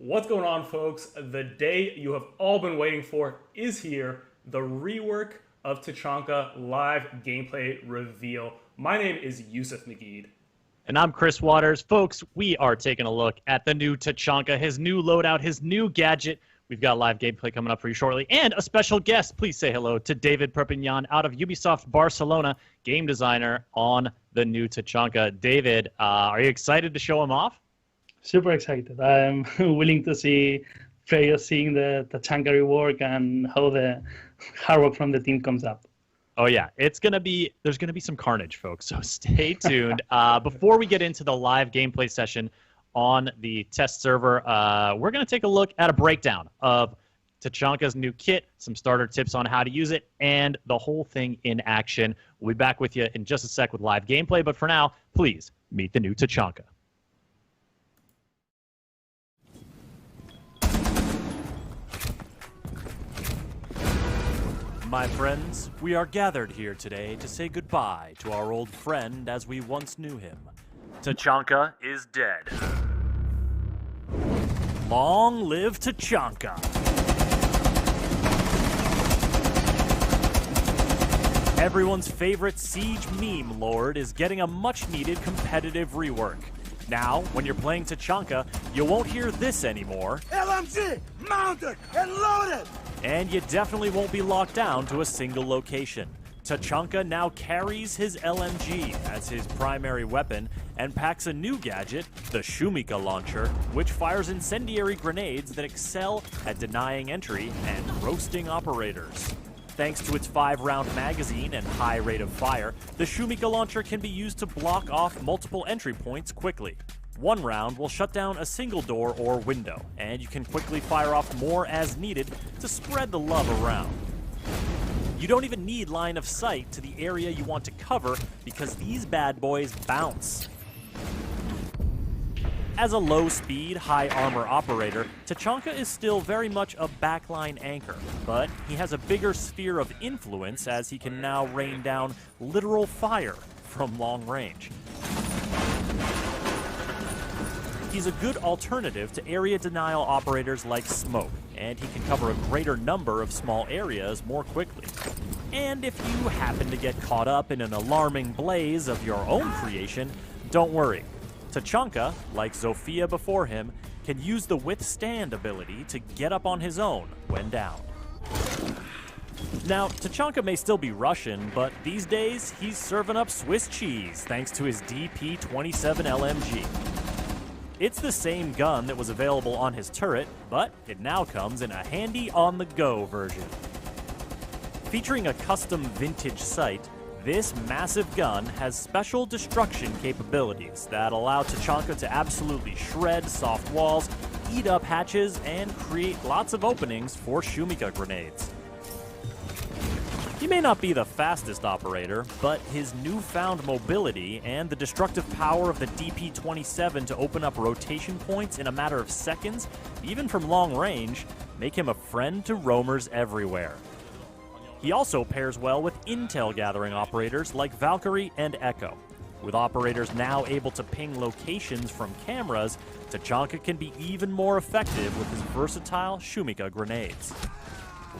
What's going on, folks? The day you have all been waiting for is here. The rework of Tachanka live gameplay reveal. My name is Yusuf Nageed. And I'm Chris Waters. Folks, we are taking a look at the new Tachanka, his new loadout, his new gadget. We've got live gameplay coming up for you shortly. And a special guest. Please say hello to David Perpignan out of Ubisoft Barcelona, game designer on the new Tachanka. David, are you excited to show him off? Super excited. I'm willing to see players seeing the Tachanka Rework and how the hard work from the team comes up. Oh yeah, there's gonna be some carnage, folks. So stay tuned. Before we get into the live gameplay session on the test server, we're gonna take a look at a breakdown of Tachanka's new kit, some starter tips on how to use it, and the whole thing in action. We'll be back with you in just a sec with live gameplay, but for now, please meet the new Tachanka. My friends, we are gathered here today to say goodbye to our old friend as we once knew him. Tachanka is dead. Long live Tachanka! Everyone's favorite Siege meme lord is getting a much-needed competitive rework. Now, when you're playing Tachanka, you won't hear this anymore. LMG, mounted and loaded! And you definitely won't be locked down to a single location. Tachanka now carries his LMG as his primary weapon and packs a new gadget, the Shumika launcher, which fires incendiary grenades that excel at denying entry and roasting operators. Thanks to its 5-round magazine and high rate of fire, the Shumika launcher can be used to block off multiple entry points quickly. One round will shut down a single door or window, and you can quickly fire off more as needed to spread the love around. You don't even need line of sight to the area you want to cover because these bad boys bounce. As a low-speed, high-armor operator, Tachanka is still very much a backline anchor, but he has a bigger sphere of influence as he can now rain down literal fire from long range. He's a good alternative to area denial operators like Smoke, and he can cover a greater number of small areas more quickly. And if you happen to get caught up in an alarming blaze of your own creation, don't worry. Tachanka, like Zofia before him, can use the withstand ability to get up on his own when down. Now, Tachanka may still be Russian, but these days he's serving up Swiss cheese thanks to his DP-27 LMG. It's the same gun that was available on his turret, but it now comes in a handy on-the-go version. Featuring a custom vintage sight, this massive gun has special destruction capabilities that allow Tachanka to absolutely shred soft walls, eat up hatches, and create lots of openings for Shumika grenades. He may not be the fastest operator, but his newfound mobility and the destructive power of the DP-27 to open up rotation points in a matter of seconds, even from long range, make him a friend to roamers everywhere. He also pairs well with intel gathering operators like Valkyrie and Echo. With operators now able to ping locations from cameras, Tachanka can be even more effective with his versatile Shumika grenades.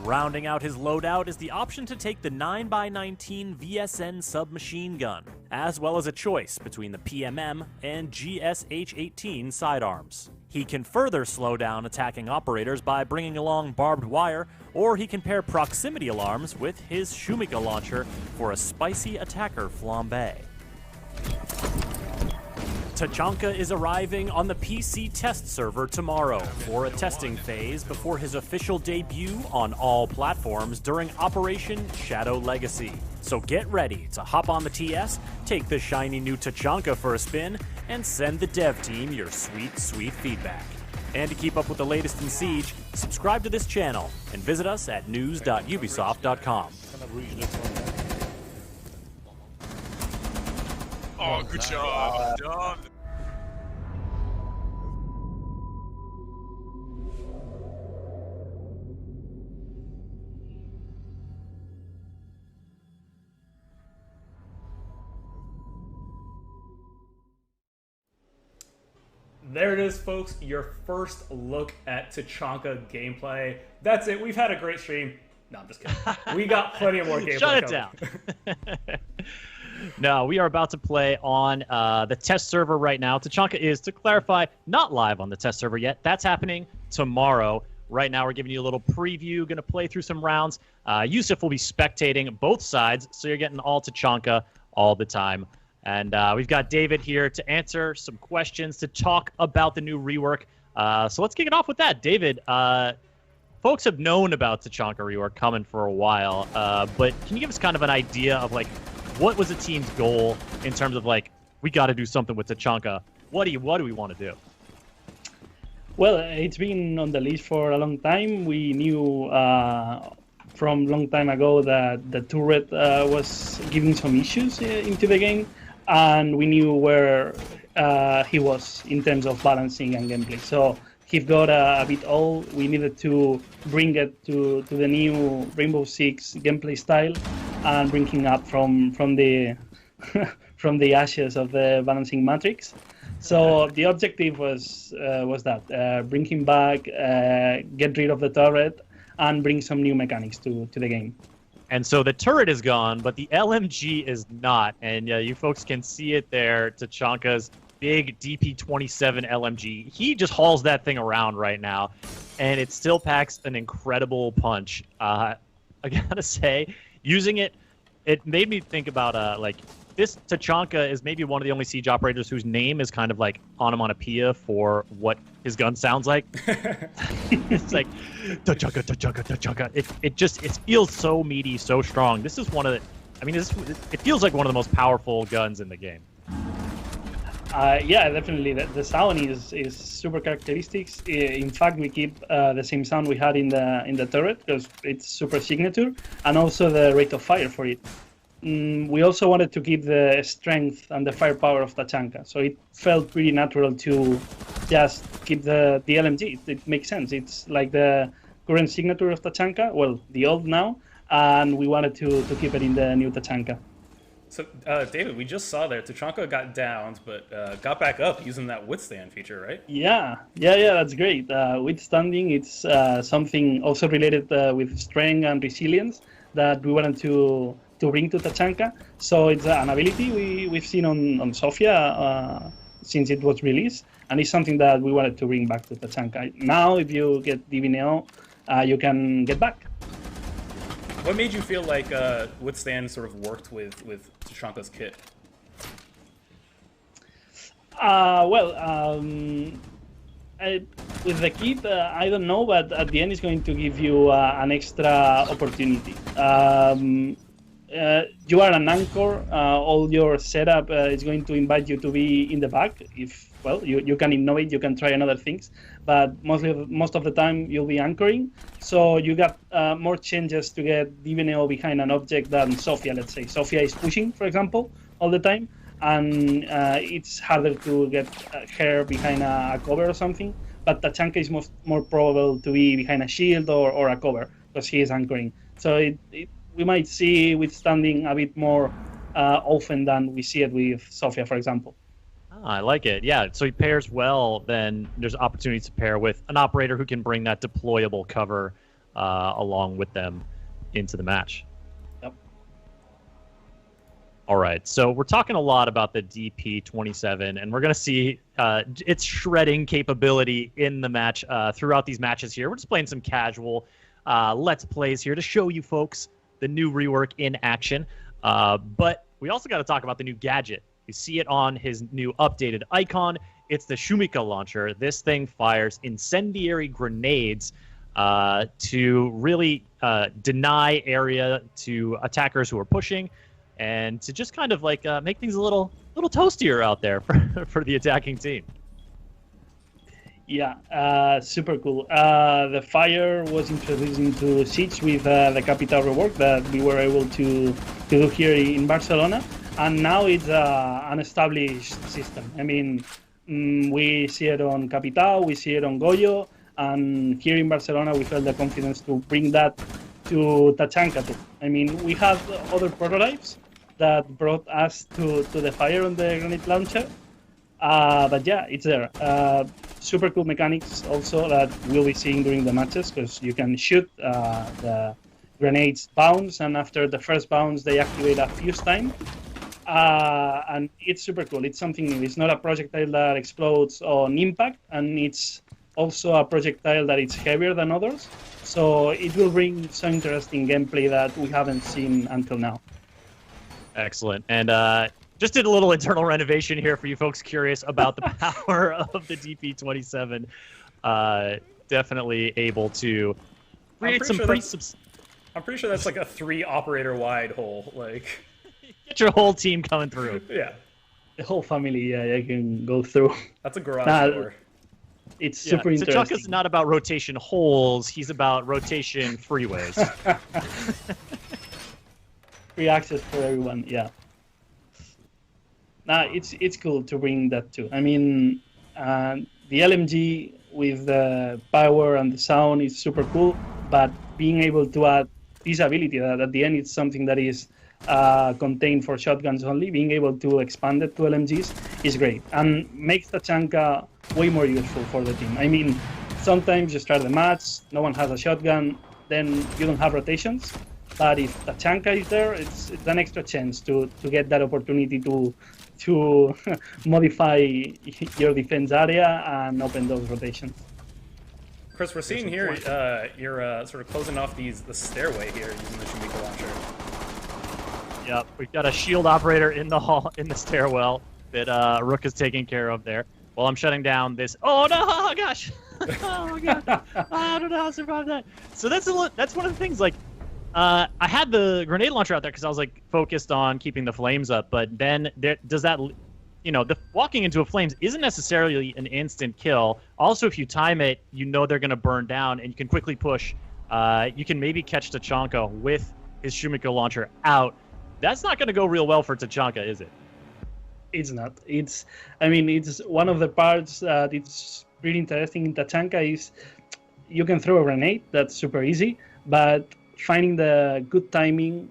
Rounding out his loadout is the option to take the 9x19 VSN submachine gun, as well as a choice between the PMM and GSH-18 sidearms. He can further slow down attacking operators by bringing along barbed wire, or he can pair proximity alarms with his Shumika launcher for a spicy attacker flambe. Tachanka is arriving on the PC test server tomorrow for a testing phase before his official debut on all platforms during Operation Shadow Legacy. So get ready to hop on the TS, take the shiny new Tachanka for a spin, and send the dev team your sweet, sweet feedback. And to keep up with the latest in Siege, subscribe to this channel and visit us at news.ubisoft.com. Oh, good job. Done. There it is, folks. Your first look at Tachanka gameplay. That's it. We've had a great stream. No, I'm just kidding. We got plenty of more gameplay. Shut it down. No, we are about to play on the test server right now. Tachanka is, to clarify, not live on the test server yet. That's happening tomorrow. Right now, we're giving you a little preview. Going to play through some rounds. Yusuf will be spectating both sides, so you're getting all Tachanka all the time. And we've got David here to answer some questions, to talk about the new rework. So let's kick it off with that. David, folks have known about Tachanka Rework coming for a while, but can you give us kind of an idea of, like, what was the team's goal in terms of, like, we got to do something with Tachanka? What do we want to do? Well, it's been on the list for a long time. We knew from long time ago that the turret was giving some issues into the game, and we knew where he was in terms of balancing and gameplay. So he got a bit old. We needed to bring it to the new Rainbow Six gameplay style and bring him up from the from the ashes of the balancing matrix. So the objective was that bring him back, get rid of the turret, and bring some new mechanics to the game. And so the turret is gone, but the LMG is not. And you folks can see it there. Tachanka's big DP27 LMG. He just hauls that thing around right now, and it still packs an incredible punch. I gotta say, using it, it made me think about like, this Tachanka is maybe one of the only siege operators whose name is kind of like onomatopoeia for what his gun sounds like. It's like Tachanka, Tachanka, Tachanka. It feels so meaty, so strong. This is one of the, I mean, it feels like one of the most powerful guns in the game. Yeah, definitely. The sound is super characteristic. In fact, we keep the same sound we had in the turret because it's super signature, and also the rate of fire for it. We also wanted to keep the strength and the firepower of Tachanka, so it felt pretty natural to just keep the LMG. It makes sense. It's like the current signature of Tachanka, well, the old now, and we wanted to keep it in the new Tachanka. So, David, we just saw there, Tachanka got downed, but got back up using that withstand feature, right? Yeah, that's great. Withstanding, it's something also related with strength and resilience that we wanted to bring to Tachanka. So it's an ability we've seen on Sofia since it was released, and it's something that we wanted to bring back to Tachanka. Now, if you get DVNO, you can get back. What made you feel like Withstand sort of worked with Tachanka's kit? With the kit, I don't know, but at the end it's going to give you an extra opportunity. You are an anchor. All your setup is going to invite you to be in the back. If you can innovate, you can try another things, but most of the time you'll be anchoring. So you got more chances to get DVNO behind an object than Sofia. Let's say Sofia is pushing, for example, all the time, and it's harder to get her behind a cover or something. But Tachanka is more probable to be behind a shield or a cover because he is anchoring. So we might see Withstanding a bit more often than we see it with Sofia, for example. Oh, I like it. Yeah, so he pairs well, then there's opportunities to pair with an operator who can bring that deployable cover along with them into the match. Yep. All right, so we're talking a lot about the DP27, and we're going to see its shredding capability in the match throughout these matches here. We're just playing some casual Let's Plays here to show you folks the new rework in action. But we also got to talk about the new gadget. You see it on his new updated icon. It's the Shumika launcher. This thing fires incendiary grenades to really deny area to attackers who are pushing, and to just kind of like make things a little toastier out there for the attacking team. Yeah, super cool. The fire was introduced into Siege with the Tachanka Rework that we were able to do here in Barcelona, and now it's an established system. I mean, we see it on Capital, we see it on Goyo, and here in Barcelona we felt the confidence to bring that to Tachanka too. I mean, we have other prototypes that brought us to the fire on the grenade launcher, But yeah, it's there. Super cool mechanics also that we'll be seeing during the matches, because you can shoot the grenades bounce, and after the first bounce, they activate a fuse time. And it's super cool. It's something new. It's not a projectile that explodes on impact, and it's also a projectile that is heavier than others. So it will bring some interesting gameplay that we haven't seen until now. Excellent. And just did a little internal renovation here for you folks curious about the power of the DP27. Definitely able to create some I'm pretty sure that's like a 3 operator wide hole. Like, get your whole team coming through. Yeah. The whole family, I can go through. That's a garage door. It's super interesting. Tachanka's not about rotation holes. He's about rotation freeways. Free access for everyone, yeah. It's cool to bring that too. I mean, the LMG with the power and the sound is super cool, but being able to add this ability that at the end it's something that is contained for shotguns only, being able to expand it to LMGs is great and makes Tachanka way more useful for the team. I mean, sometimes you start the match, no one has a shotgun, then you don't have rotations. But if Tachanka is there, it's an extra chance to get that opportunity to modify your defense area and open those rotations. Chris, we're seeing here you're sort of closing off the stairway here using the Shumiko launcher. Yep, we've got a shield operator in the hall, in the stairwell that Rook is taking care of there. While I'm shutting down this. Oh no! Oh gosh! Oh my god! I don't know how to survive that. So that's one of the things. Like, I had the grenade launcher out there because I was like focused on keeping the flames up. But then does that, the walking into a flames isn't necessarily an instant kill. Also, if you time it, you know they're gonna burn down, and you can quickly push. You can maybe catch Tachanka with his Shumiko launcher out. That's not gonna go real well for Tachanka, is it? It's not. It's one of the parts that it's pretty interesting in Tachanka is you can throw a grenade. That's super easy, but finding the good timing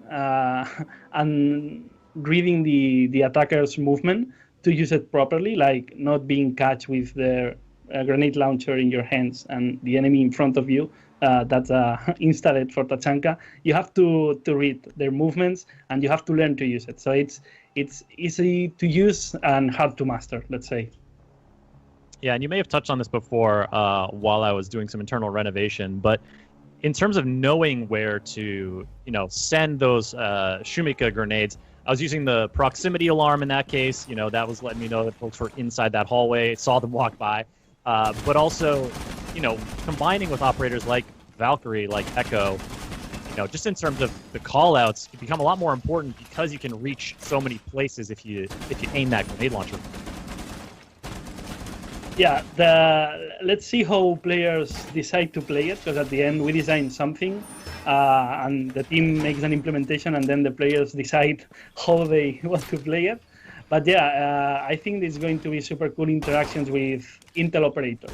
and reading the attacker's movement to use it properly, like not being catch with the grenade launcher in your hands and the enemy in front of you. That's insta-dead for Tachanka. You have to read their movements and you have to learn to use it. So it's easy to use and hard to master, let's say. Yeah, and you may have touched on this before while I was doing some internal renovation, but in terms of knowing where to, send those Shumika grenades, I was using the proximity alarm in that case. That was letting me know that folks were inside that hallway, saw them walk by. But also, combining with operators like Valkyrie, like Echo, just in terms of the call-outs, it become a lot more important because you can reach so many places if you aim that grenade launcher. Yeah, let's see how players decide to play it, because at the end we design something and the team makes an implementation and then the players decide how they want to play it. But yeah, I think it's going to be super cool interactions with Intel operators.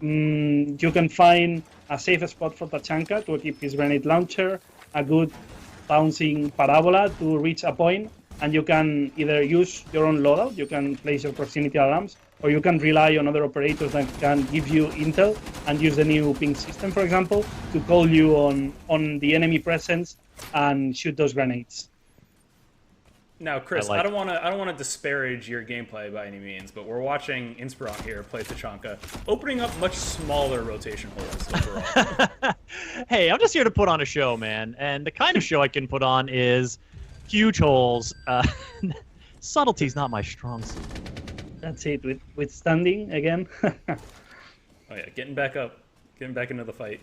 You can find a safe spot for Tachanka to equip his grenade launcher, a good bouncing parabola to reach a point, and you can either use your own loadout, you can place your proximity alarms, or you can rely on other operators that can give you intel and use the new ping system, for example, to call you on the enemy presence and shoot those grenades. Now, Chris, I don't want to disparage your gameplay by any means, but we're watching Inspiron here play Tachanka, opening up much smaller rotation holes overall. Hey, I'm just here to put on a show, man, and the kind of show I can put on is huge holes. Subtlety's not my strong suit. That's it, with standing again. Oh yeah, getting back up, getting back into the fight.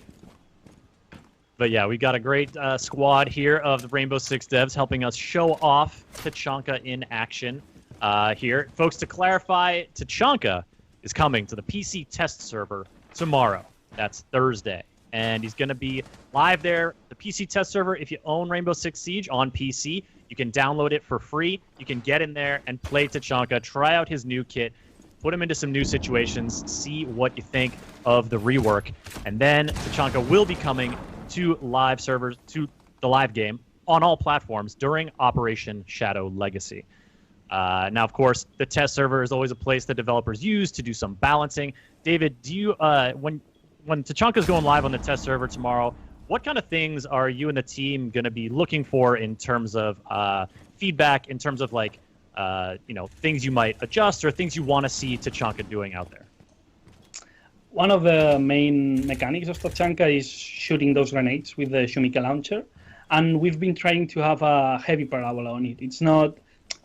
But yeah, we've got a great squad here of the Rainbow Six devs helping us show off Tachanka in action here. Folks, to clarify, Tachanka is coming to the PC test server tomorrow. That's Thursday. And he's going to be live there, the PC test server. If you own Rainbow Six Siege on PC, you can download it for free. You can get in there and play Tachanka, try out his new kit, put him into some new situations, see what you think of the rework. And then Tachanka will be coming to live servers, to the live game on all platforms during Operation Shadow Legacy. Now, of course, the test server is always a place that developers use to do some balancing. David, do you when Tachanka's going live on the test server tomorrow, what kind of things are you and the team going to be looking for in terms of feedback, in terms of like things you might adjust or things you want to see Tachanka doing out there? One of the main mechanics of Tachanka is shooting those grenades with the Shumika launcher, and we've been trying to have a heavy parabola on it.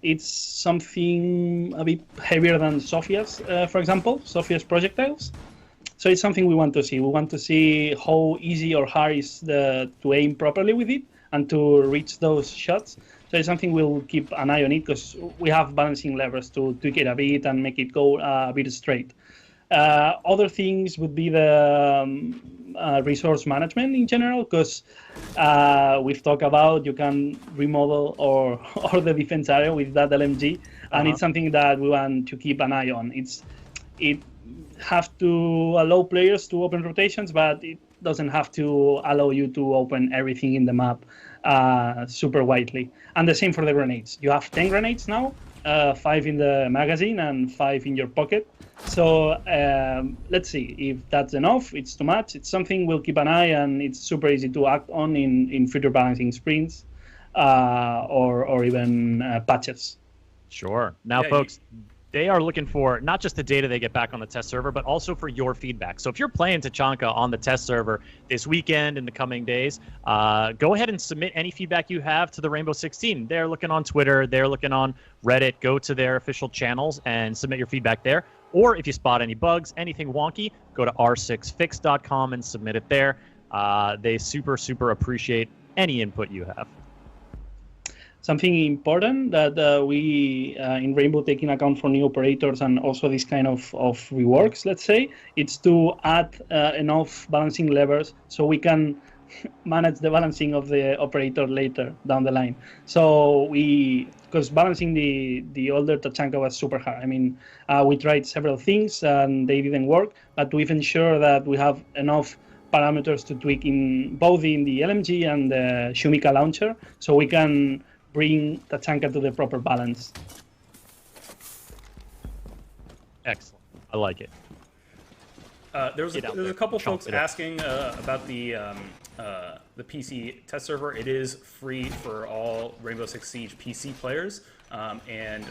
It's something a bit heavier than Sophia's, for example, Sophia's projectiles. So it's something we want to see. We want to see how easy or hard is to aim properly with it and to reach those shots. So it's something we'll keep an eye on it because we have balancing levers to tweak it a bit and make it go a bit straight. Other things would be the resource management in general, because we've talked about you can remodel or the defense area with that LMG, and it's something that we want to keep an eye on. It have to allow players to open rotations, but it doesn't have to allow you to open everything in the map super widely. And the same for the grenades. You have 10 grenades now, 5 in the magazine and 5 in your pocket. So let's see if that's enough. It's too much. It's something we'll keep an eye, and it's super easy to act on in future balancing sprints or even patches. Sure. Now, folks, they are looking for not just the data they get back on the test server, but also for your feedback. So if you're playing Tachanka on the test server this weekend, in the coming days, go ahead and submit any feedback you have to the Rainbow Six team. They're looking on Twitter. They're looking on Reddit. Go to their official channels and submit your feedback there. Or if you spot any bugs, anything wonky, go to r6fix.com and submit it there. They super, super appreciate any input you have. Something important that we in Rainbow take in account for new operators and also this kind of reworks, let's say, it's to add enough balancing levers so we can manage the balancing of the operator later down the line. So because balancing the older Tachanka was super hard. I mean, we tried several things and they didn't work, but we've ensured that we have enough parameters to tweak in both in the LMG and the Shumika launcher, so we can bring Tachanka to the proper balance. Excellent. I like it. There's a couple folks asking about the PC test server. It is free for all Rainbow Six Siege PC players, and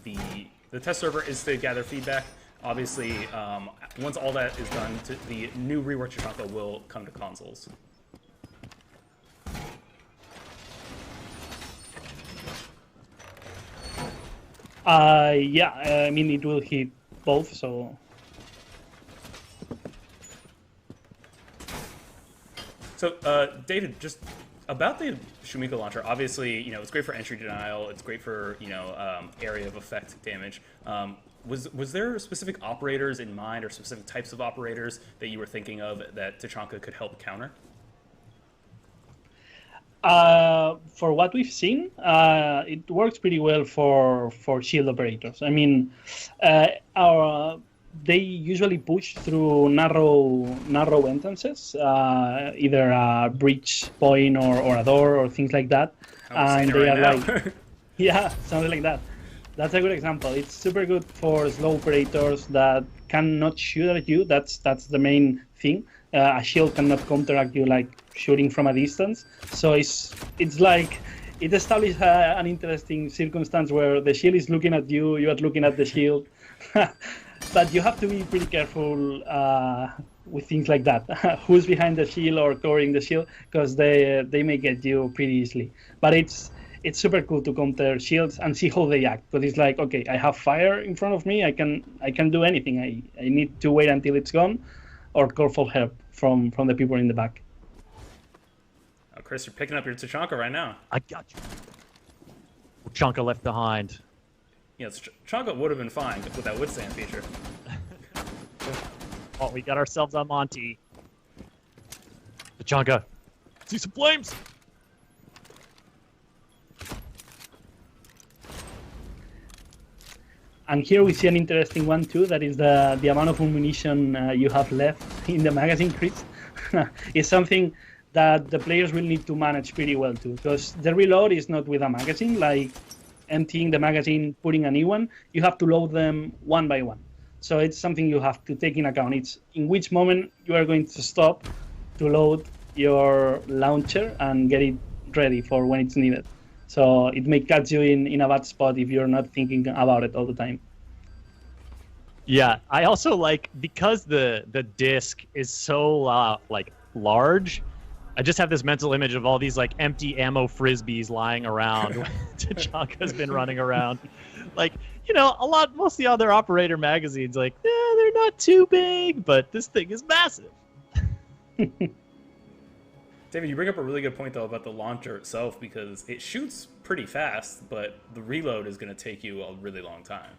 the test server is to gather feedback. Obviously, once all that is done, the new rework Tachanka will come to consoles. I mean, it will hit both, so... So, David, just about the Shumika launcher, obviously, it's great for entry denial, it's great for, area of effect damage. Was there specific operators in mind or specific types of operators that you were thinking of that Tachanka could help counter? For what we've seen, it works pretty well for shield operators. I mean, they usually push through narrow entrances, either a breach point or a door or things like that. And they are like, yeah, something like that. That's a good example. It's super good for slow operators that cannot shoot at you. That's the main thing. A shield cannot counteract you like shooting from a distance. So it's like it establishes an interesting circumstance where the shield is looking at you, you are looking at the shield. But you have to be pretty careful with things like that. Who's behind the shield or covering the shield, because they may get you pretty easily. But it's super cool to counter shields and see how they act. Because it's like, okay, I have fire in front of me. I can do anything. I need to wait until it's gone, or call for help from the people in the back. Oh, Chris, you're picking up your Tachanka right now. I got you. Tachanka left behind. Tachanka would have been fine with that withstand feature. Oh, we got ourselves a Monty. Tachanka, see some flames. And here we see an interesting one too. That is the amount of ammunition you have left in the magazine, Chris. It's something that the players will need to manage pretty well too, because the reload is not with a magazine like emptying the magazine, putting a new one, you have to load them one by one. So it's something you have to take in account. It's in which moment you are going to stop to load your launcher and get it ready for when it's needed. So it may catch you in a bad spot if you're not thinking about it all the time. Yeah, I also like, because the disc is so like large, I just have this mental image of all these like empty ammo frisbees lying around. Tachanka's been running around. Like, you know, most of the other operator magazines, like, they're not too big, but this thing is massive. David, you bring up a really good point, though, about the launcher itself, because it shoots pretty fast, but the reload is going to take you a really long time.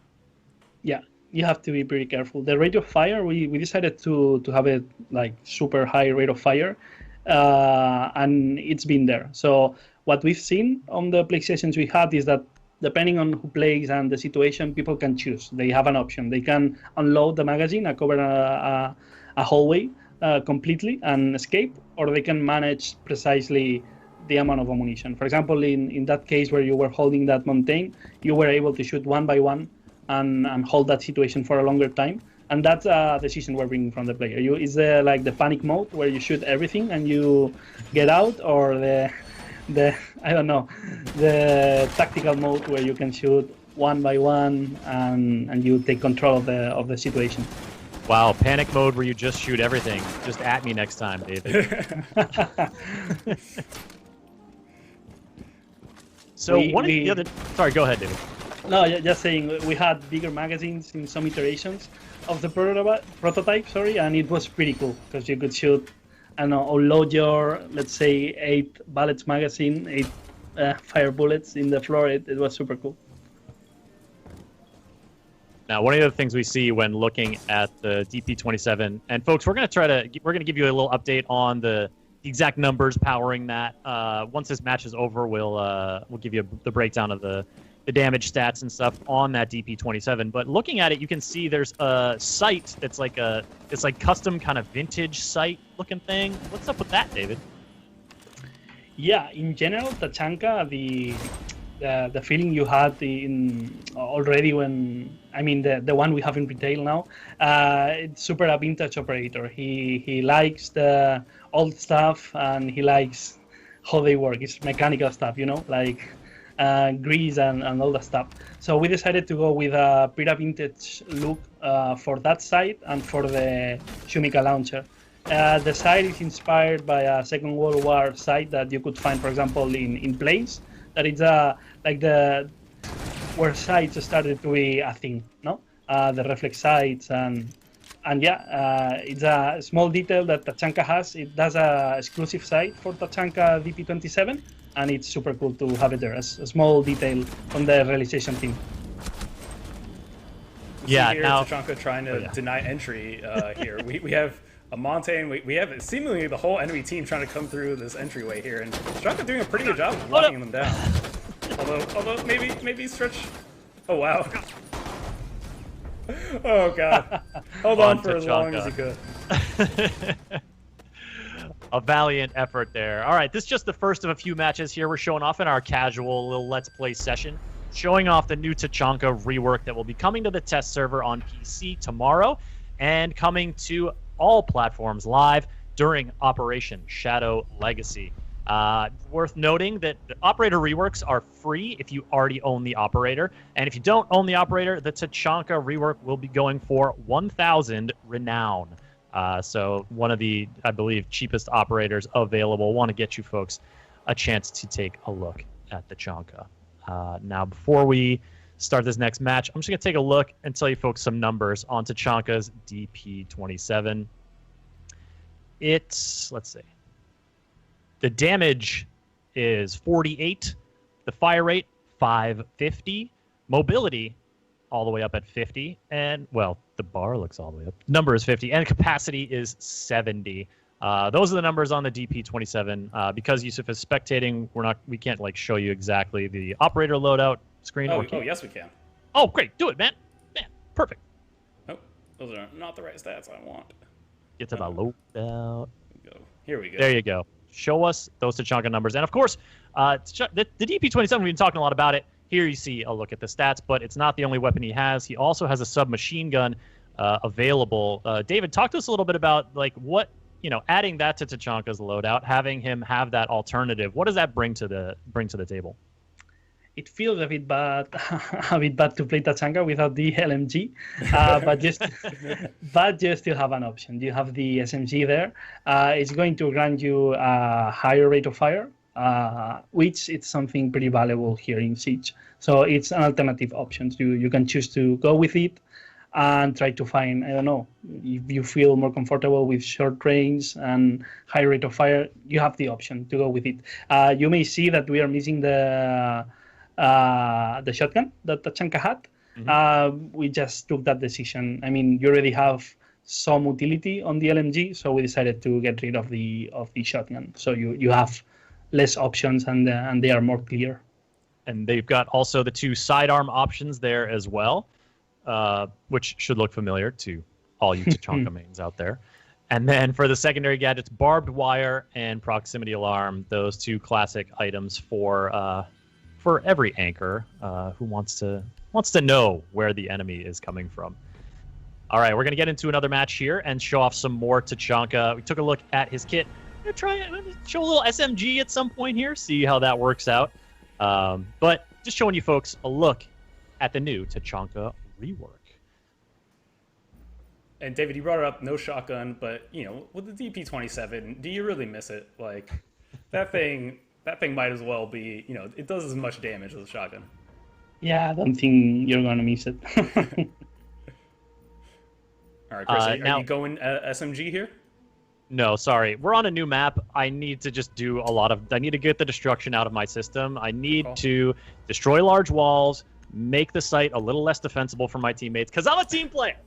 Yeah, you have to be pretty careful. The rate of fire, we decided to have it like super high rate of fire, and it's been there. So what we've seen on the play sessions we had is that depending on who plays and the situation, people can choose. They have an option. They can unload the magazine and cover a hallway completely and escape, or they can manage precisely the amount of ammunition. For example, in that case where you were holding that mountain, you were able to shoot one by one and hold that situation for a longer time. And that's a decision we're bringing from the player. Is there like the panic mode where you shoot everything and you get out, or the I don't know, the tactical mode where you can shoot one by one and you take control of the situation. Wow, panic mode where you just shoot everything. Just at me next time, David. So one of the other... Sorry, go ahead, David. No, just saying, we had bigger magazines in some iterations of the prototype, and it was pretty cool because you could shoot, I don't know, or load your, let's say, 8 bullets magazine, 8 fire bullets in the floor. It was super cool. Now, one of the things we see when looking at the DP27, and folks, we're going to give you a little update on the exact numbers powering that. Once this match is over, we'll give you the breakdown of the damage stats and stuff on that DP27. But looking at it, you can see there's a sight that's like custom kind of vintage sight looking thing. What's up with that, David? Yeah, in general, Tachanka, the feeling you had already when, I mean, the one we have in retail now, it's super a vintage operator. He likes the old stuff and he likes how they work. It's mechanical stuff, you know, like grease and all that stuff. So we decided to go with a pretty vintage look for that site and for the Shumika launcher. The site is inspired by a Second World War site that you could find, for example, in planes. That it's like where sights started to be a thing, no? The reflex sights and yeah, it's a small detail that Tachanka has. It does a exclusive sight for Tachanka DP27, and it's super cool to have it there as a small detail on the realization team. Yeah, now Tachanka trying to deny entry here. We have a mountain. We have seemingly the whole enemy team trying to come through this entryway here, and Tachanka doing a pretty good job of locking them down. Although maybe stretch. Oh wow. Oh god. Hold on for as long as you could. A valiant effort there. All right, this is just the first of a few matches here. We're showing off in our casual little Let's Play session, showing off the new Tachanka rework that will be coming to the test server on PC tomorrow and coming to all platforms live during Operation Shadow Legacy. Worth noting that the operator reworks are free if you already own the operator, and if you don't own the operator, the Tachanka rework will be going for 1,000 renown. So one of the, I believe, cheapest operators available. Want to get you folks a chance to take a look at Tachanka. Now, before we start this next match, I'm just going to take a look and tell you folks some numbers on Tachanka's DP27. Let's see. The damage is 48. The fire rate, 550. Mobility, all the way up at 50. And, well, the bar looks all the way up. Number is 50. And capacity is 70. Those are the numbers on the DP27. Because Yusuf is spectating, we can't like show you exactly the operator loadout screen. Oh, yes, we can. Oh, great. Do it, man. Man, perfect. Nope. Those are not the right stats I want. Get to the loadout. Here we go. There you go. Show us those Tachanka numbers. And, of course, the DP27, we've been talking a lot about it. Here you see a look at the stats, but it's not the only weapon he has. He also has a submachine gun available. David, talk to us a little bit about like what, adding that to Tachanka's loadout, having him have that alternative. What does that bring to the table? It feels a bit bad to play Tachanka without the LMG, but you still have an option. You have the SMG there. It's going to grant you a higher rate of fire, which is something pretty valuable here in Siege. So it's an alternative option. You can choose to go with it and try to find, I don't know, if you feel more comfortable with short range and high rate of fire, you have the option to go with it. You may see that we are missing the shotgun that Tachanka had. We just took that decision. I mean, you already have some utility on the LMG, so we decided to get rid of the shotgun. So you have less options and they are more clear. And they've got also the 2 sidearm options there as well, which should look familiar to all you Tachanka mains out there. And then for the secondary gadgets, barbed wire and proximity alarm, those 2 classic items for every anchor who wants to know where the enemy is coming from. All right, we're going to get into another match here and show off some more Tachanka. We took a look at his kit. I'm going to show a little SMG at some point here, see how that works out. But just showing you folks a look at the new Tachanka Rework. And David, you brought it up, no shotgun, but with the DP27, do you really miss it? Like that thing might as well be, it does as much damage as a shotgun. Yeah, I don't think you're gonna miss it. All right, Chris, are you going SMG here? No, sorry. We're on a new map. I need to just do I need to get the destruction out of my system. I need to destroy large walls, make the site a little less defensible for my teammates, because I'm a team player.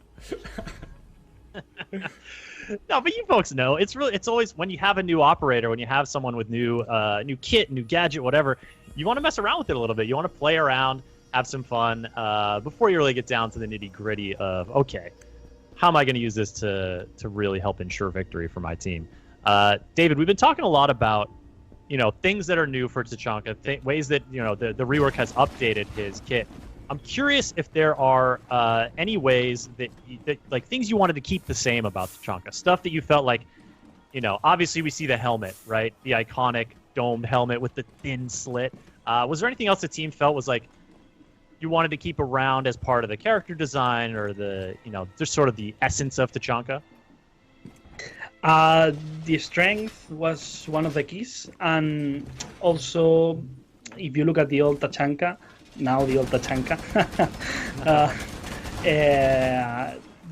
No, but you folks know, it's always when you have a new operator, when you have someone with new kit, new gadget, whatever, you want to mess around with it a little bit. You want to play around, have some fun, before you really get down to the nitty-gritty of, okay, how am I going to use this to really help ensure victory for my team? David, we've been talking a lot about, things that are new for Tachanka, ways that, the rework has updated his kit. I'm curious if there are any ways that like things you wanted to keep the same about Tachanka, stuff that you felt like, obviously we see the helmet, right? The iconic domed helmet with the thin slit. Was there anything else the team felt was like you wanted to keep around as part of the character design or the, just sort of the essence of Tachanka? The strength was one of the keys, and also if you look at the old Tachanka, now the old Tachanka,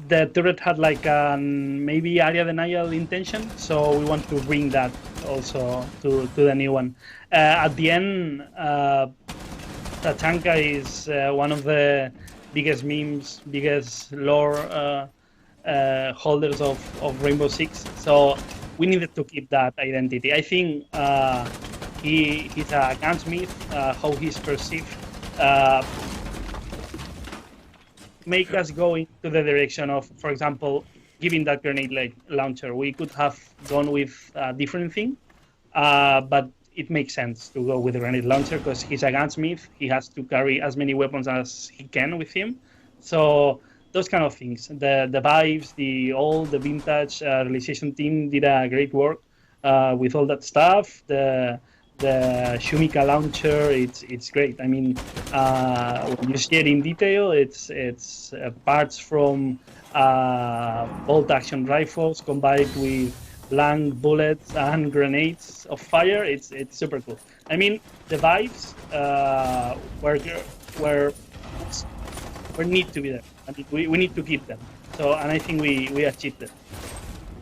the turret had like maybe area denial intention, so we want to bring that also to the new one. At the end, Tachanka is one of the biggest memes, biggest lore holders of Rainbow Six, so we needed to keep that identity. I think he's a gunsmith, how he's perceived make us go into the direction of, for example, giving that grenade launcher. We could have gone with a different thing, but it makes sense to go with the grenade launcher because he's a gunsmith. He has to carry as many weapons as he can with him. So those kind of things. The vibes, the vintage realization team did a great work with all that stuff. The Shumika launcher, it's great. I mean, when you see it in detail, it's parts from bolt action rifles combined with blank bullets and grenades of fire. It's super cool. I mean, the vibes were need to be there. I mean, we need to keep them. So, and I think we achieved it.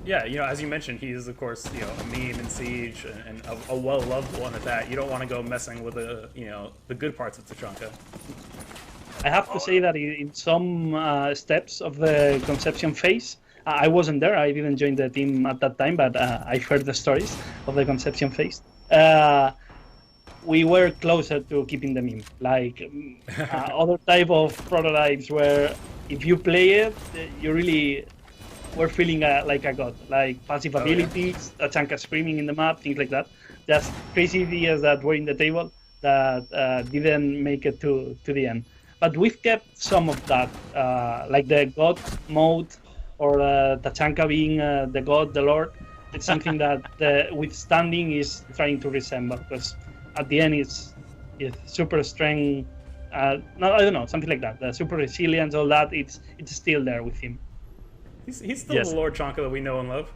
Yeah, as you mentioned, he is, of course, a meme in Siege and a well-loved one at that. You don't want to go messing with the good parts of Tachanka. I have to say that in some steps of the conception phase, I wasn't there. I didn't join the team at that time, but I've heard the stories of the conception phase. We were closer to keeping the meme, like other type of prototypes where if you play it, you really were feeling like a god, like passive abilities, Tachanka screaming in the map, things like that. Just crazy ideas that were in the table that didn't make it to the end. But we've kept some of that, like the God mode or Tachanka being the God, the Lord. It's something that the withstanding is trying to resemble, because at the end it's super strength. No, I don't know, something like that. The super resilience, all that. It's still there with him. He's still the Lord Tachanka that we know and love.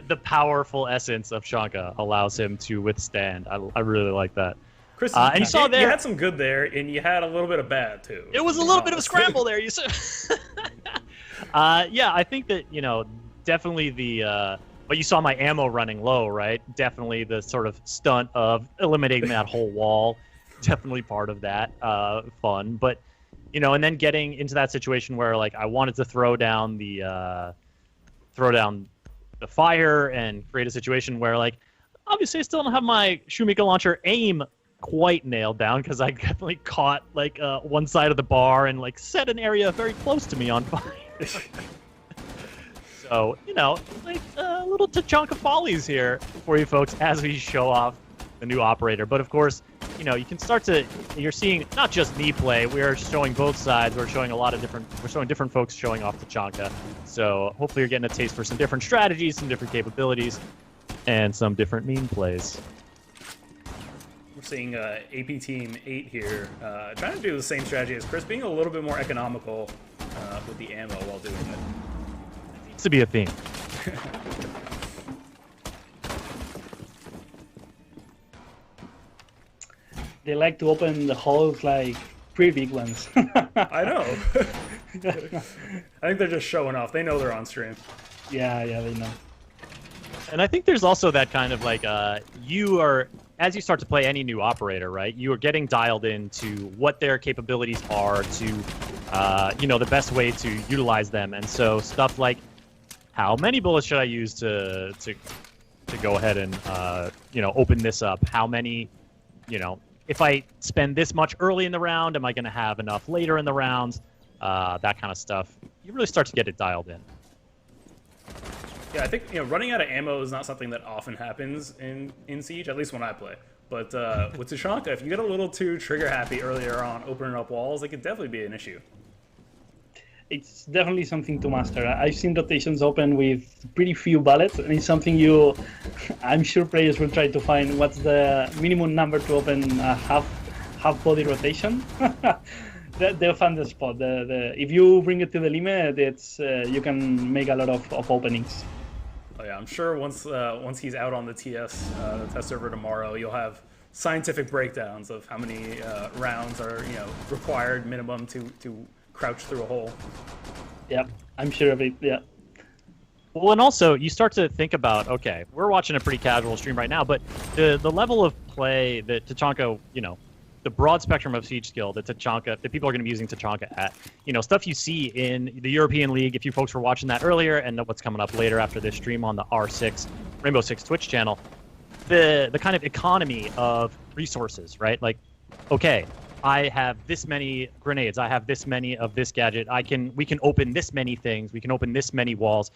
The powerful essence of Tachanka allows him to withstand. I really like that. Chris, and you saw there, you had some good there, and you had a little bit of bad too. It was a little bit of a scramble there. You said. Yeah, I think that definitely the. But you saw my ammo running low, right? Definitely the sort of stunt of eliminating that whole wall. Definitely part of that fun, but and then getting into that situation where like I wanted to throw down the fire and create a situation where like obviously I still don't have my Shumika launcher aim quite nailed down because I definitely caught like one side of the bar and like set an area very close to me on fire. So like little Tachanka follies here for you folks as we show off the new operator. But of course, you can start to, you're seeing not just me play, we are showing both sides. We're showing different folks showing off Tachanka. So hopefully you're getting a taste for some different strategies, some different capabilities, and some different meme plays. We're seeing AP Team 8 here, trying to do the same strategy as Chris, being a little bit more economical with the ammo while doing it. It seems to be a theme. They like to open the holes like pretty big ones. I know. I think they're just showing off. They know they're on stream. Yeah, they know. And I think there's also that kind of like you are, as you start to play any new operator, right? You are getting dialed into what their capabilities are to, the best way to utilize them. And so stuff like how many bullets should I use to go ahead and open this up? How many, if I spend this much early in the round, am I going to have enough later in the rounds? That kind of stuff. You really start to get it dialed in. Yeah, I think running out of ammo is not something that often happens in Siege, at least when I play. But with Tachanka, if you get a little too trigger happy earlier on opening up walls, it could definitely be an issue. It's definitely something to master. I've seen rotations open with pretty few bullets, and it's something I'm sure players will try to find what's the minimum number to open a half body rotation. They'll find the spot. If you bring it to the limit, you can make a lot of openings. Oh yeah, I'm sure once he's out on the the test server tomorrow, you'll have scientific breakdowns of how many rounds are required minimum to crouch through a hole. Yep, I'm sure of it. Yeah. Well, and also you start to think about, okay, we're watching a pretty casual stream right now, but the level of play that Tachanka, the broad spectrum of Siege skill that people are going to be using Tachanka at, stuff you see in the European League, if you folks were watching that earlier, and what's coming up later after this stream on the R6 Rainbow Six Twitch channel, the kind of economy of resources, right? Like, okay, I have this many grenades, I have this many of this gadget, we can open this many things, we can open this many walls,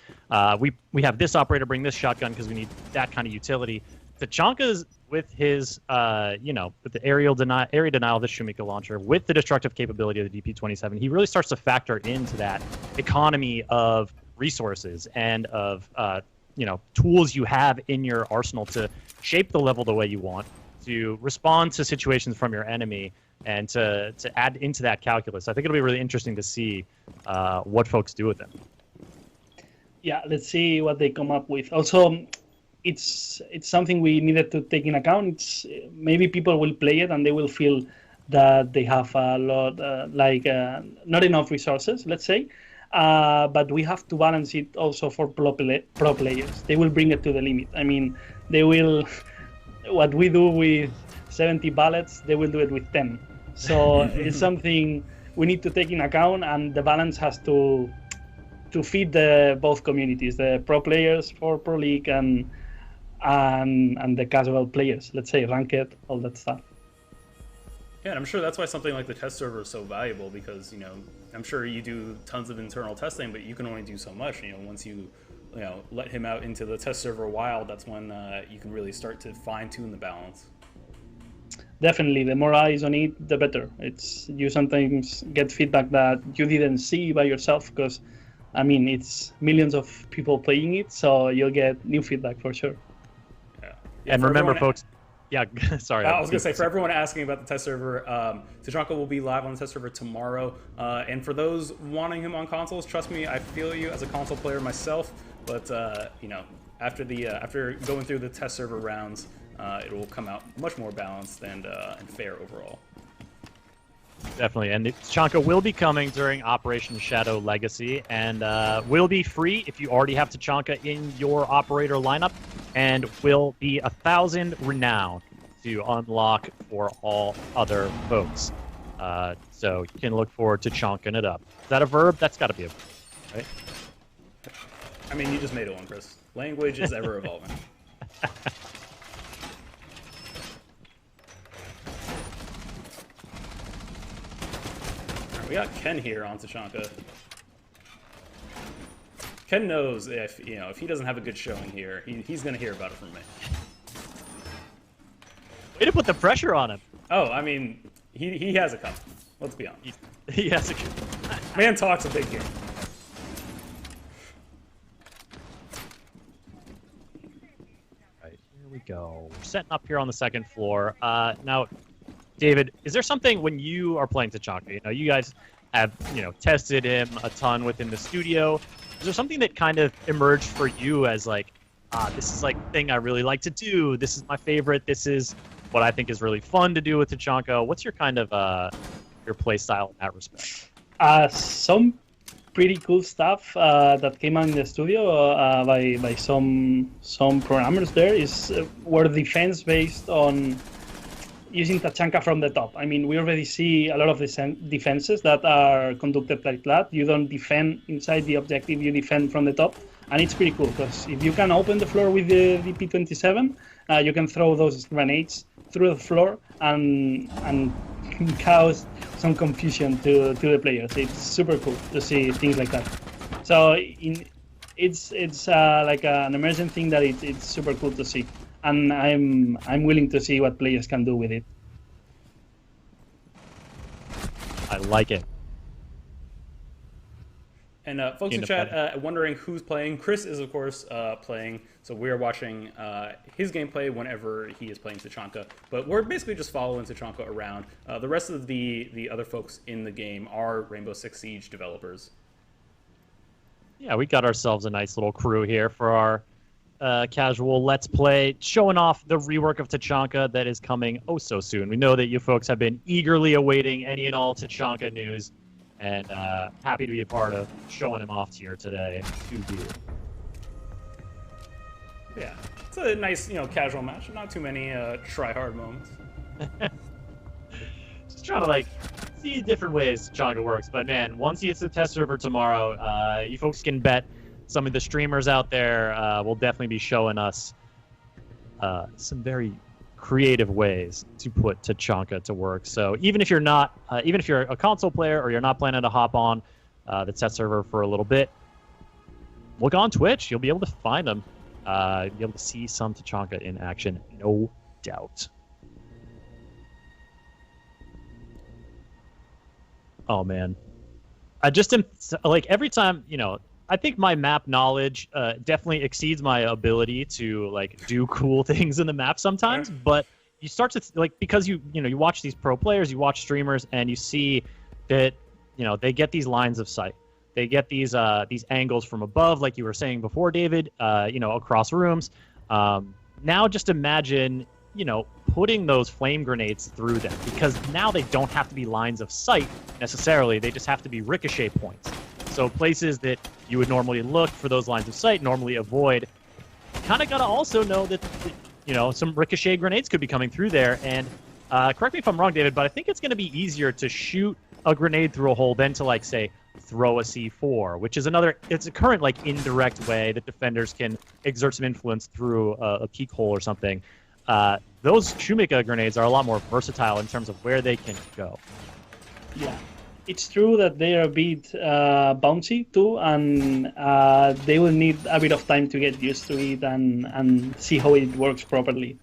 we have this operator bring this shotgun because we need that kind of utility. Tachanka's with his with the area denial of the Shumika launcher, with the destructive capability of the DP-27, he really starts to factor into that economy of resources and of tools you have in your arsenal to shape the level the way you want, to respond to situations from your enemy, and to add into that calculus. I think it'll be really interesting to see what folks do with them. Yeah, let's see what they come up with. Also, it's something we needed to take in account. Maybe people will play it and they will feel that they have a lot, not enough resources, let's say. But we have to balance it also for pro players. They will bring it to the limit. I mean, they will, what we do with 70 bullets, they will do it with 10. So it's something we need to take in account, and the balance has to feed both communities, the pro players for Pro League and the casual players, let's say ranked, all that stuff. Yeah, and I'm sure that's why something like the test server is so valuable, because I'm sure you do tons of internal testing, but you can only do so much. Once you let him out into the test server wild, that's when you can really start to fine tune the balance. definitely, the more eyes on it, the better. You sometimes get feedback that you didn't see by yourself because, I mean, it's millions of people playing it, so you'll get new feedback for sure. Yeah, and remember, folks. Yeah, sorry. I was going to say, for everyone asking about the test server, Tachanka will be live on the test server tomorrow. And for those wanting him on consoles, trust me, I feel you as a console player myself. But, after going through the test server rounds, it will come out much more balanced and fair overall. Definitely. And Tachanka will be coming during Operation Shadow Legacy and will be free if you already have Tachanka in your operator lineup, and will be 1,000 renown to unlock for all other folks. So you can look forward to chonking it up. Is that a verb? That's got to be a verb, right? I mean, you just made it one, Chris. Language is ever evolving. We got Ken here on Tachanka. Ken knows if he doesn't have a good showing here, he's gonna hear about it from me. Way to put the pressure on him. Oh, I mean, he has a cup. Let's be honest. He has a man talks a big game. Right, here we go. We're setting up here on the second floor. Now, David, is there something when you are playing Tachanka, you guys have, tested him a ton within the studio. Is there something that kind of emerged for you as like, this is like the thing I really like to do. This is my favorite. This is what I think is really fun to do with Tachanka. What's your kind of your play style in that respect? Some pretty cool stuff that came out in the studio by some programmers there is were defense based on using Tachanka from the top. I mean, we already see a lot of the defenses that are conducted like that. You don't defend inside the objective, you defend from the top. And it's pretty cool, because if you can open the floor with the DP27, you can throw those grenades through the floor and cause some confusion to the players. It's super cool to see things like that. So it's like an emergent thing that it's super cool to see. And I'm willing to see what players can do with it. I like it. And folks in chat wondering who's playing. Chris is, of course, playing. So we're watching his gameplay whenever he is playing Tachanka. But we're basically just following Tachanka around. The rest of the other folks in the game are Rainbow Six Siege developers. Yeah, we got ourselves a nice little crew here for our casual Let's Play, showing off the rework of Tachanka that is coming oh so soon. We know that you folks have been eagerly awaiting any and all Tachanka news, and happy to be a part of showing him off here today to you. Yeah, it's a nice, casual match. Not too many try-hard moments. Just trying to see different ways Tachanka works, but man, once he hits the test server tomorrow, you folks can bet some of the streamers out there will definitely be showing us some very creative ways to put Tachanka to work. So even if you're not, even if you're a console player or you're not planning to hop on the test server for a little bit, look on Twitch. You'll be able to find them. You'll be able to see some Tachanka in action, no doubt. Oh man, I just am every time I think my map knowledge definitely exceeds my ability to do cool things in the map sometimes. But you start to because you watch these pro players, you watch streamers, and you see that they get these lines of sight, they get these angles from above, like you were saying before, David. Across rooms. Now just imagine putting those flame grenades through them, because now they don't have to be lines of sight necessarily. They just have to be ricochet points. So places that you would normally look for those lines of sight, normally avoid, kind of got to also know that, some ricochet grenades could be coming through there. And correct me if I'm wrong, David, but I think it's going to be easier to shoot a grenade through a hole than to, say, throw a C4, which is it's a current, indirect way that defenders can exert some influence through a peek hole or something. Those Shumika grenades are a lot more versatile in terms of where they can go. Yeah. It's true that they are a bit bouncy too, and they will need a bit of time to get used to it and see how it works properly.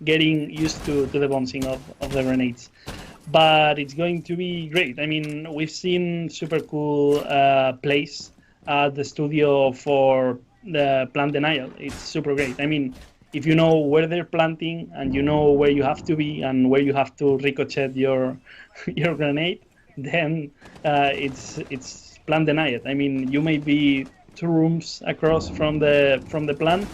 getting used to the bouncing of the grenades. But it's going to be great. I mean, we've seen super cool plays at the studio for the plant denial. It's super great. I mean, if you know where they're planting and you know where you have to be and where you have to ricochet your grenade, then it's plant denied. I mean, you may be 2 rooms across from the plant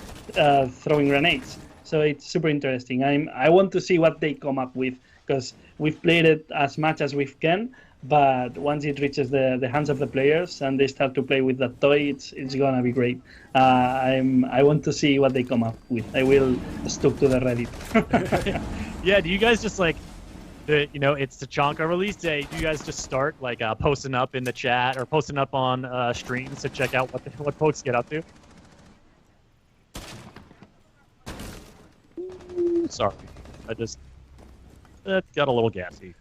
throwing grenades. So it's super interesting. I want to see what they come up with, because we've played it as much as we can, but once it reaches the hands of the players and they start to play with that toy, it's gonna be great. I want to see what they come up with. I will stick to the Reddit. Yeah, do you guys just like, it's Tachanka release day. Do you guys just start like posting up in the chat or posting up on streams to check out what folks get up to? Sorry, that got a little gassy.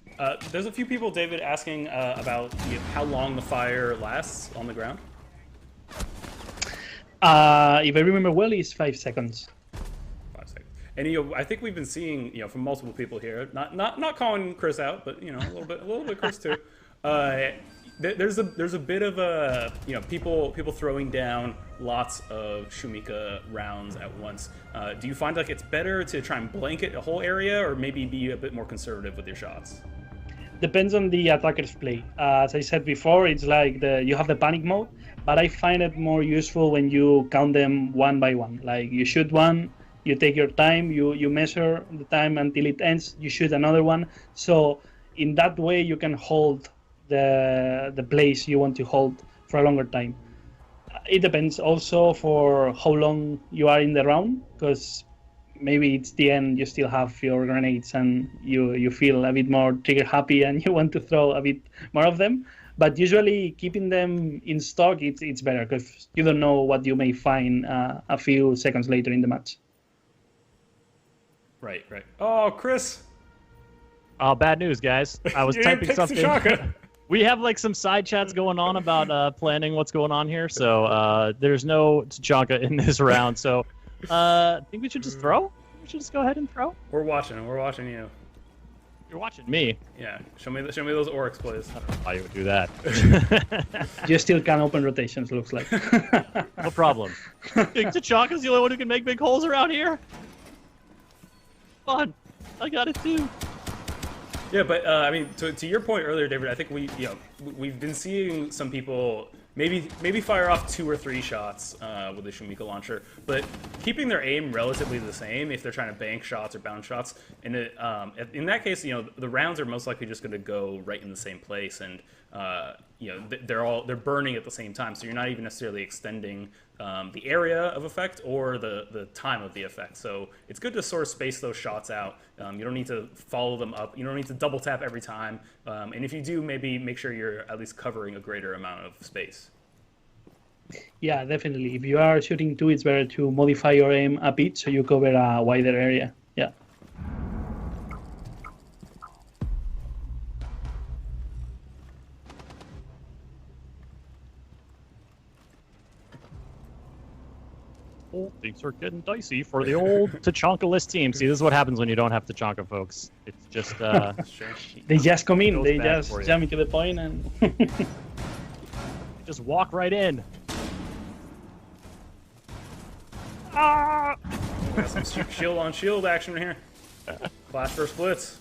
There's a few people, David, asking about how long the fire lasts on the ground. If I remember well, it's 5 seconds. 5 seconds. And I think we've been seeing from multiple people here, not calling Chris out, but a little bit Chris too. There's a bit of a people throwing down lots of Shumika rounds at once. Do you find like it's better to try and blanket a whole area, or maybe be a bit more conservative with your shots? Depends on the attacker's play. As I said before, it's like you have the panic mode, but I find it more useful when you count them one by one. Like you shoot one, you take your time, you measure the time until it ends, you shoot another one. So in that way, you can hold the place you want to hold for a longer time. It depends also for how long you are in the round, because maybe it's the end, you still have your grenades and you feel a bit more trigger happy and you want to throw a bit more of them. But usually keeping them in stock, it's better, because you don't know what you may find a few seconds later in the match. Right. Oh, Chris. Oh, bad news, guys. I was typing something. We have like some side chats going on about planning what's going on here, so there's no Tachanka in this round. So I think we should just throw. We should just go ahead and throw. We're watching you. You're watching me. Yeah. Show me those Oryx plays. I don't know why you would do that. You still can open rotations, looks like. No problem. Tachanka's the only one who can make big holes around here. Fun. I got it too. Yeah, but I mean, to your point earlier, David, I think we've been seeing some people maybe fire off 2 or 3 shots with the Shumika launcher, but keeping their aim relatively the same if they're trying to bank shots or bounce shots. And in that case, the rounds are most likely just going to go right in the same place, and they're burning at the same time, so you're not even necessarily extending the area of effect or the time of the effect. So it's good to sort of space those shots out. You don't need to follow them up. You don't need to double tap every time. And if you do, maybe make sure you're at least covering a greater amount of space. Yeah, definitely. If you are shooting 2, it's better to modify your aim a bit so you cover a wider area. Yeah. Things are getting dicey for the old Tachanka-less team. See, this is what happens when you don't have Tachanka, folks. It's just they just come in, they just jump into the point and just walk right in. Ah! Got some shield on shield action here. Flash first blitz.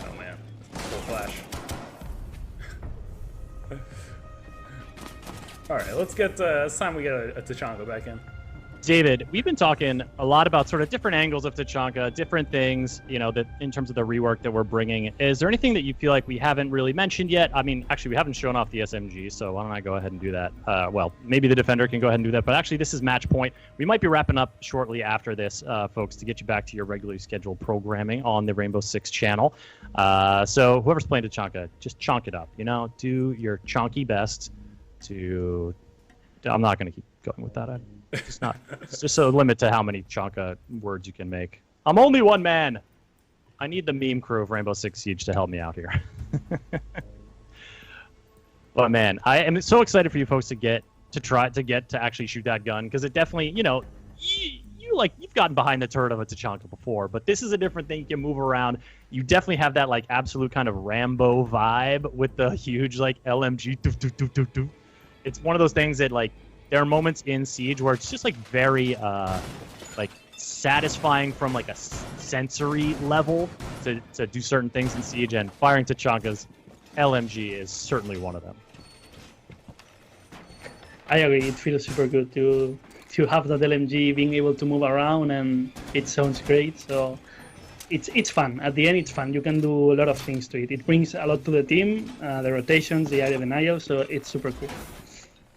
Oh man, full flash. All right, let's get. It's time we get a Tachanka back in. David, we've been talking a lot about sort of different angles of Tachanka, different things, that in terms of the rework that we're bringing. Is there anything that you feel like we haven't really mentioned yet? I mean, actually, we haven't shown off the SMG, so why don't I go ahead and do that? Well, maybe the Defender can go ahead and do that, but actually, this is match point. We might be wrapping up shortly after this, folks, to get you back to your regularly scheduled programming on the Rainbow Six channel. So whoever's playing Tachanka, just chonk it up, do your chonky best to... I'm not going to keep going with that. It's just a limit to how many Tachanka words you can make. I'm only one man. I need the meme crew of Rainbow Six Siege to help me out here. But man, I am so excited for you folks to get to try to get to actually shoot that gun, because it definitely, you know, you've gotten behind the turret of a Tachanka before, but this is a different thing. You can move around. You definitely have that like absolute kind of Rambo vibe with the huge like LMG. It's one of those things that like there are moments in Siege where it's just like very like satisfying from like a sensory level to do certain things in Siege, and firing Tachanka's LMG is certainly one of them. I agree. It feels super good to have that LMG being able to move around, and it sounds great. So it's fun. At the end, it's fun. You can do a lot of things to it. It brings a lot to the team, the rotations, the area denial. So it's super cool.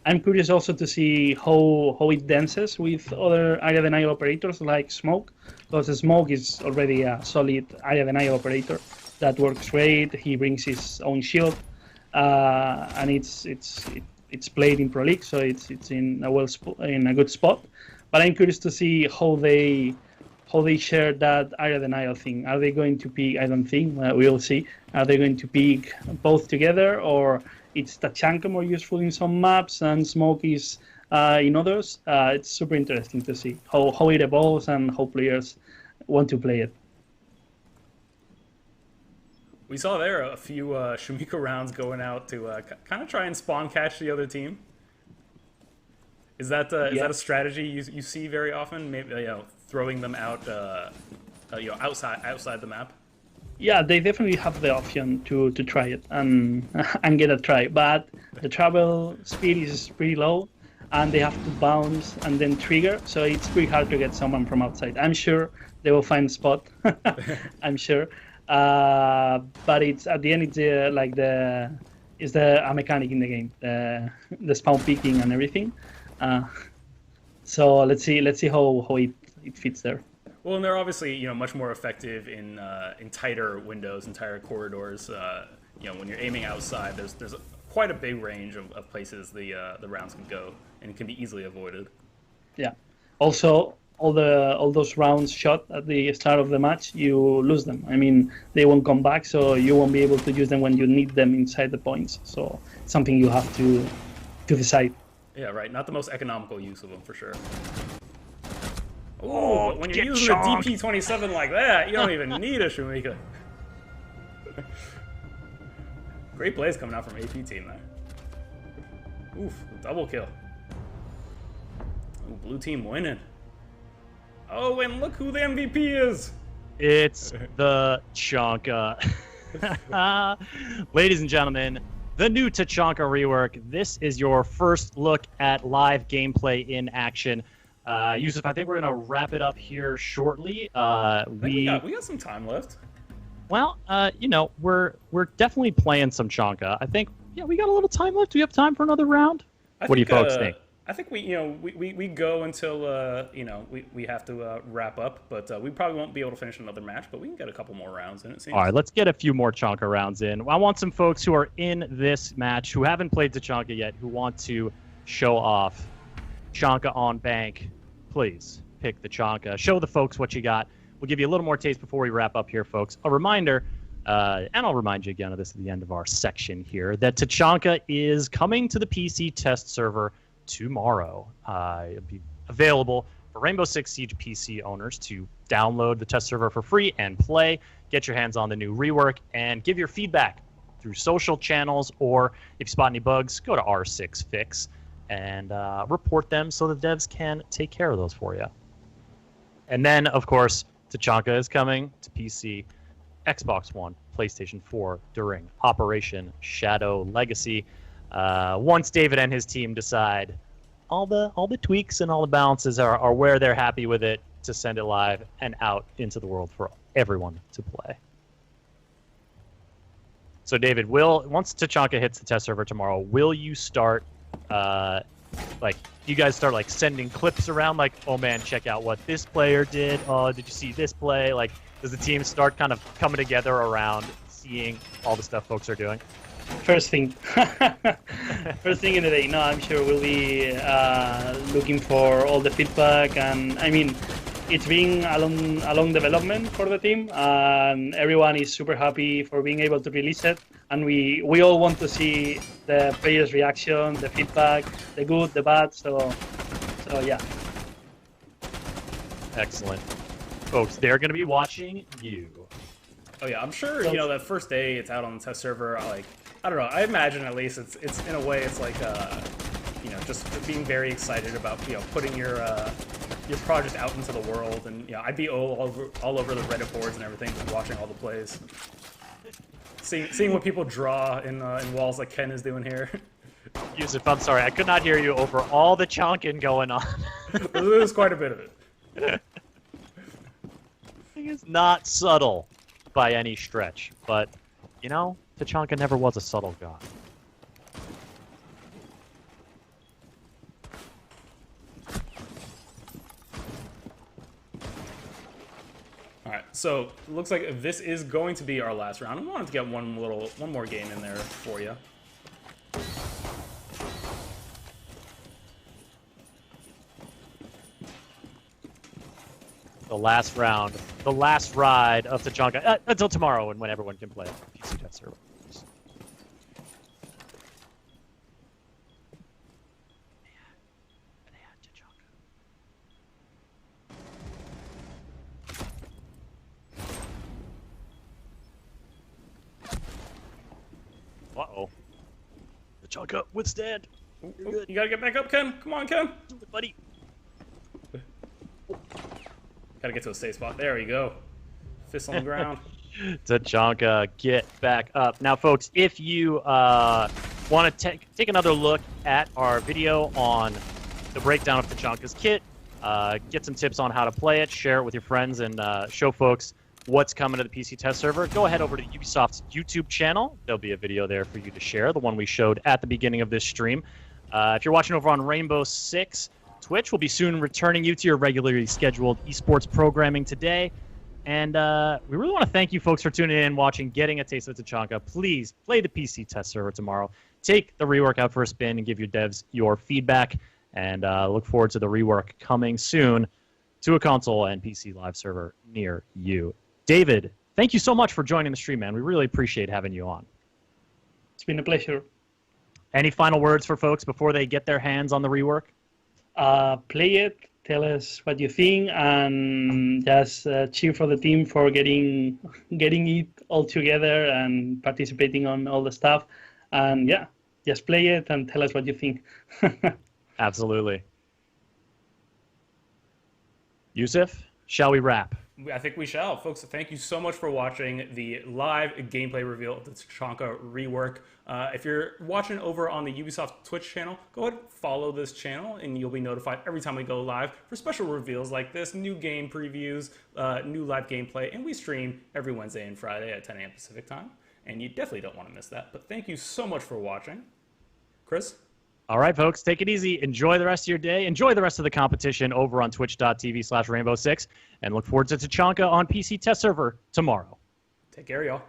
I'm curious also to see how it dances with other area denial operators like Smoke, because Smoke is already a solid area denial operator that works great. He brings his own shield, and it's played in Pro League, so it's in a good spot. But I'm curious to see how they share that area denial thing. Are they going to pick? I don't think we'll see. Are they going to pick both together, or it's Tachanka more useful in some maps and Smoke is in others? It's super interesting to see how it evolves and how players want to play it. We saw there a few Shumiko rounds going out to kind of try and spawn catch the other team. Is that a strategy you see very often? Maybe throwing them out outside the map. Yeah, they definitely have the option to try it and get a try, but the travel speed is pretty low, and they have to bounce and then trigger, so it's pretty hard to get someone from outside. I'm sure they will find a spot. I'm sure. But it's at the end, it's a mechanic in the game, the spawn picking and everything. So let's see how it fits there. Well, and they're obviously much more effective in tighter windows and tighter corridors. When you're aiming outside, there's quite a big range of places the rounds can go, and it can be easily avoided. Yeah. Also, all those rounds shot at the start of the match, you lose them. I mean, they won't come back, so you won't be able to use them when you need them inside the points. So it's something you have to decide. Yeah, right. Not the most economical use of them, for sure. Oh, but when you're using a DP-27 like that, you don't even need a Shumiko. Great plays coming out from AP team there. Oof, double kill. Ooh, blue team winning. Oh, and look who the MVP is! It's the Tachanka. Ladies and gentlemen, the new Tachanka rework. This is your first look at live gameplay in action. Yusuf, I think we're going to wrap it up here shortly. We got some time left. Well, we're definitely playing some Tachanka. I think, we got a little time left. Do we have time for another round? What do you folks think? I think we go until we have to wrap up, but we probably won't be able to finish another match, but we can get a couple more rounds in, it seems. All right, let's get a few more Tachanka rounds in. I want some folks who are in this match who haven't played Tachanka yet, who want to show off Tachanka on bank. Please pick the Tachanka. Show the folks what you got. We'll give you a little more taste before we wrap up here, folks. A reminder, and I'll remind you again of this at the end of our section here, that Tachanka is coming to the PC test server tomorrow. It'll be available for Rainbow Six Siege PC owners to download the test server for free and play, get your hands on the new rework, and give your feedback through social channels, or if you spot any bugs, go to R6Fix and report them so the devs can take care of those for you. And then, of course, Tachanka is coming to PC, Xbox One, PlayStation 4 during Operation Shadow Legacy. Once David and his team decide all the tweaks and all the balances are where they're happy with it, to send it live and out into the world for everyone to play. So, David, once Tachanka hits the test server tomorrow, will you start you guys start sending clips around, oh man, check out what this player did, oh, did you see this play? Does the team start kind of coming together around seeing all the stuff folks are doing? First thing in the day. No, I'm sure we'll be looking for all the feedback, and I mean, it's been a long development for the team, and everyone is super happy for being able to release it. And we all want to see the players' reaction, the feedback, the good, the bad. So yeah. Excellent. Folks, they're going to be watching you. Oh yeah, I'm sure, you know, that first day it's out on the test server, like, I don't know, I imagine at least it's in a way it's like, you know, just being very excited about, you know, putting your project out into the world, and, you know, I'd be all over the Reddit boards and everything, just watching all the plays. Seeing what people draw in walls like Ken is doing here. Yusuf, I'm sorry, I could not hear you over all the chonking going on. There's quite a bit of it. It's not subtle by any stretch, but, you know, Tachanka never was a subtle god. Alright, so it looks like this is going to be our last round. I wanted to get one more game in there for you. The last round, the last ride of Tachanka, until tomorrow and when everyone can play PC test server. Uh-oh. Tachanka, withstand. You gotta get back up, Ken. Come on, Ken. Do it, buddy. Gotta get to a safe spot. There we go. Fist on the ground. Tachanka, get back up. Now, folks, if you want to take another look at our video on the breakdown of Tachanka's kit, get some tips on how to play it, share it with your friends, and show folks what's coming to the PC test server, go ahead over to Ubisoft's YouTube channel. There'll be a video there for you to share, the one we showed at the beginning of this stream. If you're watching over on Rainbow Six, Twitch will be soon returning you to your regularly scheduled esports programming today. And we really want to thank you folks for tuning in, watching, getting a taste of Tachanka. Please play the PC test server tomorrow. Take the rework out for a spin and give your devs your feedback. And look forward to the rework coming soon to a console and PC live server near you. David, thank you so much for joining the stream, man. We really appreciate having you on. It's been a pleasure. Any final words for folks before they get their hands on the rework? Play it, tell us what you think, and just cheer for the team for getting it all together and participating on all the stuff. And yeah, just play it and tell us what you think. Absolutely. Yusuf, shall we wrap? I think we shall. Folks, thank you so much for watching the live gameplay reveal of the Tachanka rework. If you're watching over on the Ubisoft Twitch channel, go ahead and follow this channel, and you'll be notified every time we go live for special reveals like this, new game previews, new live gameplay, and we stream every Wednesday and Friday at 10 a.m. Pacific time, and you definitely don't want to miss that. But thank you so much for watching. Chris? All right, folks, take it easy. Enjoy the rest of your day. Enjoy the rest of the competition over on twitch.tv/Rainbow6, and look forward to Tachanka on PC test server tomorrow. Take care, y'all.